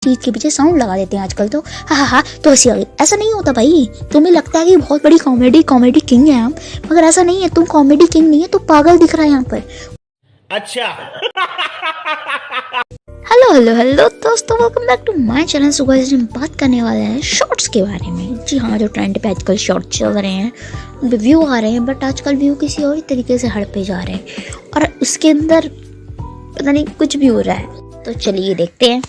चीज के पीछे साउंड लगा देते हैं आजकल तो हा तो हंसी आ गई। ऐसा नहीं होता भाई, तुम्हें लगता है कि बहुत बड़ी कॉमेडी किंग है हम, मगर ऐसा नहीं है। तुम कॉमेडी किंग नहीं है, तू पागल दिख रहा है यहाँ पर। अच्छा। हेलो दोस्तों, welcome back to my channel. So guys हम बात करने वाले हैं शॉर्ट्स के बारे में। जी हाँ, जो ट्रेंड पे आजकल शॉर्ट्स चल रहे हैं उन पे व्यू आ रहे हैं, बट आजकल व्यू किसी और तरीके से हड़पे जा रहे हैं और उसके अंदर पता नहीं कुछ भी हो रहा है। तो चलिए देखते हैं।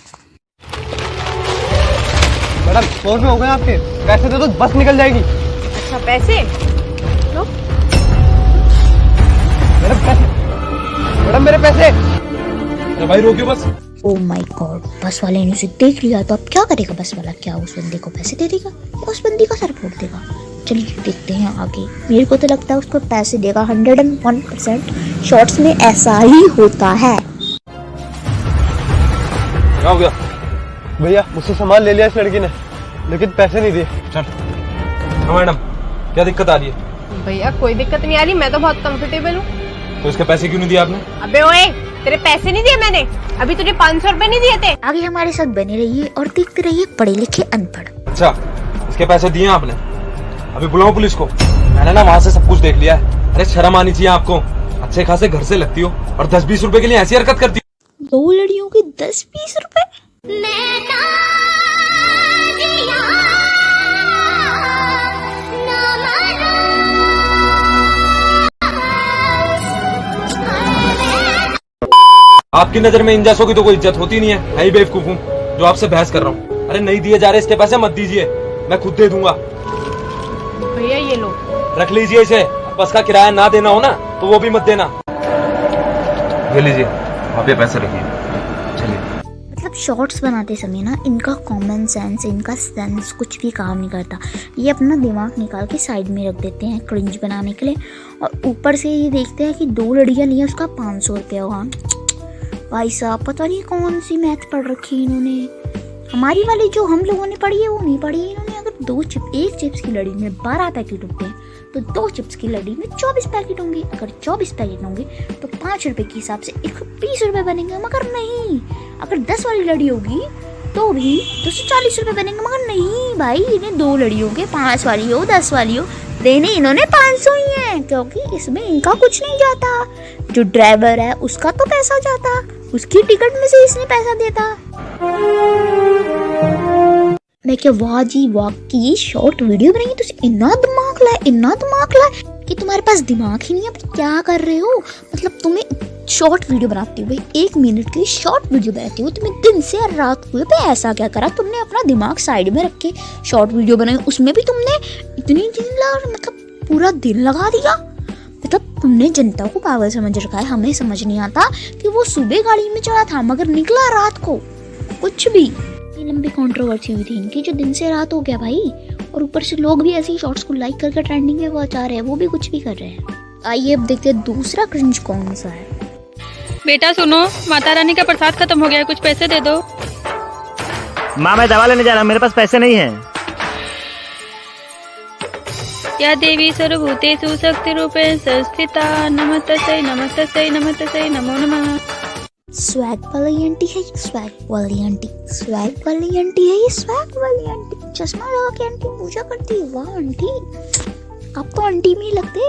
मैडम 100 रुपये हो गए आपके, पैसे दे दो बस निकल जाएगी। अच्छा पैसे लो। मैडम मेरे पैसे। अरे भाई रोकियो बस। ओ माय गॉड, बस वाले ने उसे देख लिया तो अब क्या करेगा बस वाला? क्या उस बंदे को पैसे दे देगा या उस बंदी का सर फोड़ देगा? चलिए देखते हैं आगे। मेरे को तो लगता है उसको पैसे देगा 101%। शॉर्ट्स में ऐसा ही होता है। क्या हो गया? भैया मुझसे सामान ले लिया इस लड़की ने, लेकिन पैसे नहीं दिए। चल मैडम, क्या दिक्कत आ रही है? भैया कोई दिक्कत नहीं आ रही, मैं तो बहुत कंफर्टेबल हूँ। तो इसके पैसे क्यों नहीं दिए आपने? अबे ओए, तेरे पैसे नहीं दिए मैंने, अभी तुझे 500 रुपए नहीं दिए थे। आगे हमारे साथ बने रहिए और देखते रहिए पढ़े लिखे अनपढ़। अच्छा, इसके पैसे दिए आपने? अभी बुलाओ पुलिस को। मैंने ना वहाँ से सब कुछ देख लिया है। अरे शर्म आनी चाहिए आपको, अच्छे खासे घर से लगती हो और 10-20 रुपए के लिए ऐसी हरकत करती हो। 2 लड़ियों के 10-20 रुपए। आपकी नजर में इन जैसों की तो कोई इज्जत होती नहीं है। मैं ही बेवकूफ हूँ जो आपसे बहस कर रहा हूँ। अरे नहीं दिए जा रहे इसके पैसे, मत दीजिए, मैं खुद दे दूंगा। भैया ये लो, रख लीजिए इसे। बस का किराया ना देना हो ना तो वो भी मत देना। ये लीजिए, आप ये पैसे रखिए। चलिए। मतलब शॉर्ट्स बनाते समय ना इनका कॉमन सेंस, इनका सेंस कुछ भी काम नहीं करता। ये अपना दिमाग निकाल के साइड में रख देते हैं क्रिंज बनाने के लिए, और ऊपर से ये देखते हैं कि 2 लड़ियाँ लिए उसका 500 रुपया हुआ। भाई साहब पता नहीं कौन सी मैथ पढ़ रखी है इन्होंने। हमारी वाली जो हम लोगों ने पढ़ी है वो नहीं पढ़ी है इन्होंने। अगर एक चिप्स की लड़ी में 12 पैकेट होते हैं तो 2 चिप्स की लड़ी में 24 पैकेट होंगे। अगर 24 पैकेट होंगे तो 5 रुपए के हिसाब से 120 रुपए बनेंगे। मगर नहीं, अगर 10 वाली लड़ी होगी तो भी 240 रुपए बनेंगे। मगर नहीं भाई, इन्हें 2 लड़ी होंगे, 5 वाली हो 10 वाली हो, देने इन्होंने 500 ही है, क्योंकि इसमें इनका कुछ नहीं जाता। जो ड्राइवर है उसका तो पैसा जाता, उसकी टिकट में से इसने पैसा देता। मैं क्या वाह जी वाह की ये शॉर्ट वीडियो बनाई, तो इतना दिमाग लाए कि तुम्हारे पास दिमाग ही नहीं है। क्या कर रहे हो? मतलब तुम्हें शॉर्ट वीडियो बनाती हो भाई, 1 मिनट की शॉर्ट वीडियो बनाती हो, तुम्हें दिन से रात हुए पे ऐसा क्या करा? तुमने अपना दिमाग साइड में रख के शॉर्ट वीडियो बनाई, उसमें भी तुमने इतनी मतलब पूरा दिन लगा दिया। मतलब तुमने जनता को पागल समझ रखा है। हमें समझ नहीं आता कि वो सुबह गाड़ी में चढ़ा था मगर निकला रात को। कुछ भी लंबी कंट्रोवर्सी हुई थी इनकी, जो दिन से रात हो गया भाई। और ऊपर से लोग भी ऐसे ही शॉर्ट्स को लाइक करके ट्रेंडिंग में पहुंचा रहे हैं, वो भी कुछ भी कर रहे हैं। आइए अब देखते हैं दूसरा क्रिंज कौन सा है। बेटा सुनो, माता रानी का प्रसाद खत्म हो गया है, कुछ पैसे दे दो। माँ मैं दवा लेने जा रहा हूँ, मेरे पास पैसे नहीं है। या देवी सर्वभूतेषु शक्तिरूपेण संस्थिता नमस्तस्यै नमस्तस्यै नमस्तस्यै नमो नमः। स्वैग वाली आंटी है ये, स्वैग वाली आंटी, स्वैग वाली आंटी है ये, स्वैग वाली आंटी। चश्मा लगा के आंटी पूजा करती है। वाह आंटी, आप तो आंटी में ही लगते।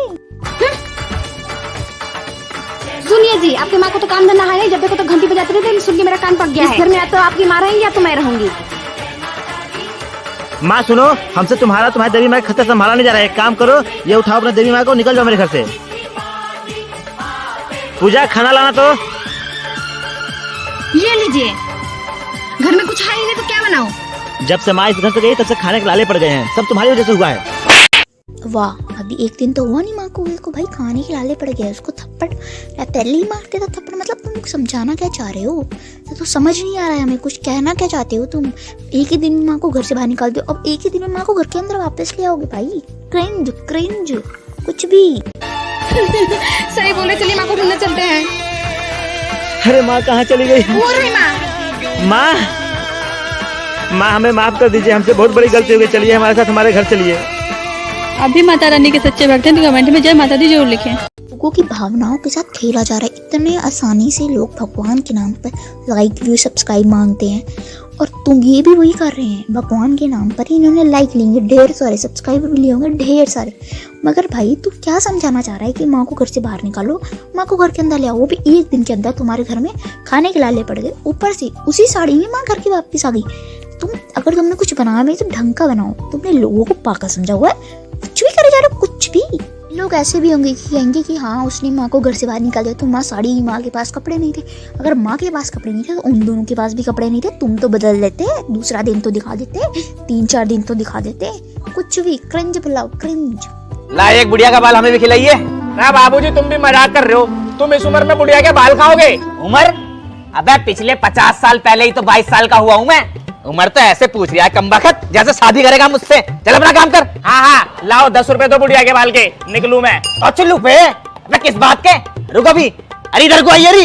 सुनिए जी, आपकी माँ को तो काम धंधा है नहीं, जब देखो तो घंटी बजाते रहते हैं, सुन के मेरा कान पक गया है। इस घर में या तो आपकी माँ रहेंगी या तो मैं रहूंगी। माँ सुनो, हमसे तुम्हारी देवी माँ खतर संभाला नहीं जा रहा है। एक काम करो, ये उठाओ अपने देवी माँ को, निकल जाओ मेरे घर से। पूजा खाना लाना तो। ये लीजिए, घर में कुछ है ही नहीं तो क्या बनाऊं? जब से माँ इस घर से गई तब से खाने के लाले पड़ गए हैं, सब तुम्हारी वजह से हुआ है। वाह, अभी एक दिन तो हुआ नहीं माँ को भाई खाने के लाले पड़ गए। उसको थप्पड़ पहले ही मारते था थप्पड़। मतलब तुम समझाना क्या चाह रहे हो? तो समझ नहीं आ रहा है हमें, कुछ कहना क्या चाहते हो तुम? एक ही दिन में माँ को घर से बाहर निकाल दो, अब एक ही दिन में माँ को घर के अंदर वापस ले आओगे भाई। क्रिंज कुछ भी। सही बोले, चलिए माँ को ढूंढने चलते हैं। अरे माँ कहाँ चली गई? वो रही माँ। माँ हमें माफ कर दीजिए, हमसे बहुत बड़ी गलती हो गई। चलिए हमारे साथ हमारे घर चलिए। अभी माता रानी के सच्चे भक्त हैं तो कमेंट में जय माता दी जरूर लिखें। लोगों की भावनाओं के साथ खेला जा रहा है। इतने आसानी से लोग भगवान के नाम पर लाइक व्यू सब्सक्राइब मांगते हैं और तुम ये भी वही कर रहे हैं। भगवान के नाम पर ही इन्होंने लाइक लेंगे ढेर सारे, सब्सक्राइबर भी लिए होंगे ढेर सारे, मगर भाई तू क्या समझाना चाह रहा है कि माँ को घर से बाहर निकालो, माँ को घर के अंदर ले आओ, वो भी एक दिन के अंदर तुम्हारे घर में खाने के लाले पड़ गए, ऊपर से उसी साड़ी में माँ घर के वापस आ गई। तुम अगर तुमने कुछ बनाया में तो ढंग का बनाओ, तुमने लोगों को पागल समझा हुआ है, कुछ भी करे जा रहे हो कुछ भी। लोग ऐसे भी होंगे कि कहेंगे कि हाँ उसने माँ को घर से बाहर निकाल दिया तो माँ साड़ी, माँ के पास कपड़े नहीं थे। अगर माँ के पास कपड़े नहीं थे तो उन दोनों के पास भी कपड़े नहीं थे, तुम तो बदल देते, दूसरा दिन तो दिखा देते, 3-4 दिन तो दिखा देते, कुछ भी। क्रिंज बुलाओ क्रिंज। ला एक बुढ़िया का बाल हमें भी खिलाइए। ना बाबूजी तुम भी मजाक कर रहे हो, तुम इस उम्र में बुढ़िया के बाल खाओगे? उम्र? अबे पिछले 50 साल पहले ही तो 22 साल का हुआ हूँ मैं। उम्र तो ऐसे पूछ रहा है कमबख्त जैसे शादी करेगा मुझसे। चल अपना काम कर। हाँ लाओ 10 रुपए दो बुढ़िया के बाल के, निकलूं मैं। तो चलू पे मैं किस बात के? रुक अभी, अरे इधर को आई, अरे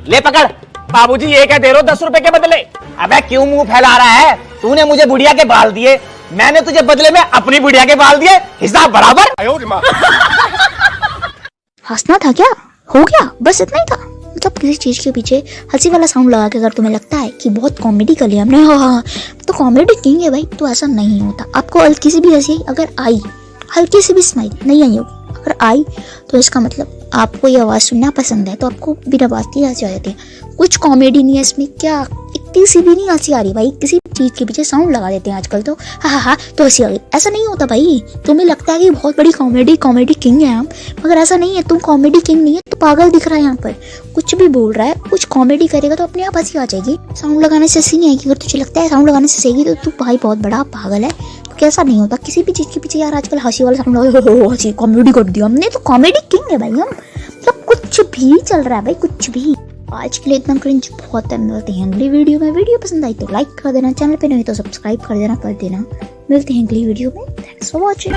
ले पकड़। बाबूजी ये क्या दे रहे हो 10 रुपए के बदले? अबे क्यों मुंह फैला रहा है? तूने मुझे बुढ़िया के बाल दिए, मैंने तुझे बदले में अपनी बुढ़िया के बाल दिए, हिसाब बराबर। हंसना था क्या? हो गया बस इतना ही था। मतलब किसी चीज के पीछे हंसी वाला साउंड लगा के अगर तुम्हें लगता है कि बहुत कॉमेडी कर लिया हमने, हाँ तो कॉमेडी किंग है भाई, तो ऐसा नहीं होता। आपको हल्की सी भी हंसी अगर आई, हल्की सी भी स्माइल नहीं आई होगी, अगर आई तो इसका मतलब आपको ये आवाज़ सुनना पसंद है, तो आपको बिना बात की हंसी आ जाती है। कुछ कॉमेडी नहीं है इसमें, क्या इतनी सी भी नहीं हंसी आ रही भाई। किसी चीज़ के पीछे साउंड लगा देते हैं आजकल, तो हाँ तो हंसी आ गई। ऐसा नहीं होता भाई। तुम्हें लगता है कि बहुत बड़ी कॉमेडी किंग है हम, मगर ऐसा नहीं है। तुम कॉमेडी किंग नहीं है तो पागल दिख रहा है यहाँ पर, कुछ भी बोल रहा है। कुछ कॉमेडी करेगा तो अपने आप हंसी आ जाएगी। साउंड लगाने से हंसी नहीं आएगी। अगर तुझे लगता है साउंड लगाने से सही तो तू भाई बहुत बड़ा पागल है। तो कैसा नहीं होता किसी भी चीज़ के पीछे यार आजकल हंसी वाला साउंड लगा, हंसी कॉमेडी कर दिया हमने, तो कॉमेडी किंग है भाई हम। मतलब कुछ भी चल रहा है भाई, कुछ भी। आज के लिए इतना क्रिंज बहुत है। मिलते हैं अगली वीडियो में। वीडियो पसंद आई तो लाइक कर देना, चैनल पे नहीं तो सब्सक्राइब कर देना। मिलते हैं अगली वीडियो में। Thanks for watching.